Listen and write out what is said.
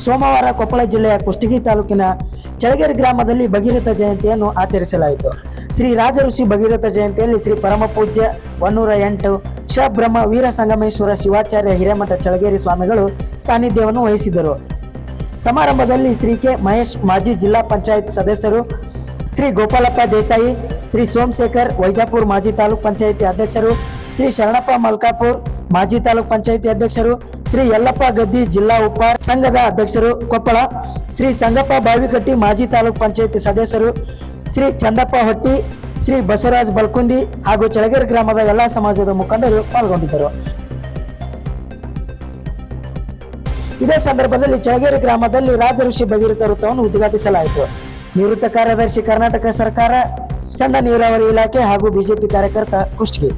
ಸೋಮವಾರ ಕೊಪ್ಪಳ ಜಿಲ್ಲೆಯ ಕುಷ್ಟಗಿ ತಾಲೂಕಿನ ಚಳಗೇರಿ ಗ್ರಾಮದಲ್ಲಿ ಭಗೀರಥ ಜಯಂತಿಯನ್ನು ಆಚರಿಸಲಾಯಿತು. ಶ್ರೀ ರಾಜಋಷಿ ಭಗೀರಥ ಜಯಂತಿಯಲ್ಲಿ ಶ್ರೀ ಪರಮ ಪೂಜ್ಯ 108 ಶಬ್ರಹ್ಮ ವೀರ ಸಂಗಮೇಶ್ವರ ಶಿವಾಚಾರ್ಯ ಹಿರೇಮಠ ಚಳಗೇರಿ ಸ್ವಾಮಿಗಳು ಸಾನ್ನಿಧ್ಯವನ್ನು ವಹಿಸಿದರು. ಸಮಾರಂಭದಲ್ಲಿ ಶ್ರೀ ಕೆ ಮಹೇಶ್ ಮಾಜಿ ಜಿಲ್ಲಾ ಪಂಚಾಯತ್ ಸದಸ್ಯರು, ಶ್ರೀ ಗೋಪಾಲಪ್ಪ ದೇಸಾಯಿ, ಶ್ರೀ ಸೋಮಶೇಖರ್ ವೈಜಾಪುರ ಮಾಜಿ ತಾಲೂಕ್ ಪಂಚಾಯಿತಿ ಅಧ್ಯಕ್ಷರು, ಶ್ರೀ ಶರಣಪ್ಪ ಮಲ್ಕಾಪುರ್ ಮಾಜಿ ತಾಲೂಕ್ ಪಂಚಾಯಿತಿ ಅಧ್ಯಕ್ಷರು, ಶ್ರೀ ಯಲ್ಲಪ್ಪ ಗದ್ದಿ ಜಿಲ್ಲಾ ಉಪ ಸಂಘದ ಅಧ್ಯಕ್ಷರು ಕೊಪ್ಪಳ, ಶ್ರೀ ಸಂಗಪ್ಪ ಬಾವಿಕಟ್ಟಿ ಮಾಜಿ ತಾಲೂಕ್ ಪಂಚಾಯಿತಿ ಸದಸ್ಯರು, ಶ್ರೀ ಚಂದಪ್ಪ ಹೊಟ್ಟಿ, ಶ್ರೀ ಬಸವರಾಜ್ ಬಲ್ಕುಂದಿ ಹಾಗೂ ಚಳಗೇರಿ ಗ್ರಾಮದ ಎಲ್ಲಾ ಸಮಾಜದ ಮುಖಂಡರು ಪಾಲ್ಗೊಂಡಿದ್ದರು. ಇದೇ ಸಂದರ್ಭದಲ್ಲಿ ಚಳಗೇರಿ ಗ್ರಾಮದಲ್ಲಿ ರಾಜಋಷಿ ಭಗೀರಥ ವೃತ್ತವನ್ನು ಉದ್ಘಾಟಿಸಲಾಯಿತು. ನಿವೃತ್ತ ಕಾರ್ಯದರ್ಶಿ, ಕರ್ನಾಟಕ ಸರ್ಕಾರ, ಸಣ್ಣ ನೀರಾವರಿ ಇಲಾಖೆ ಹಾಗೂ ಬಿಜೆಪಿ ಕಾರ್ಯಕರ್ತ ಕುಷ್ಟಗಿ.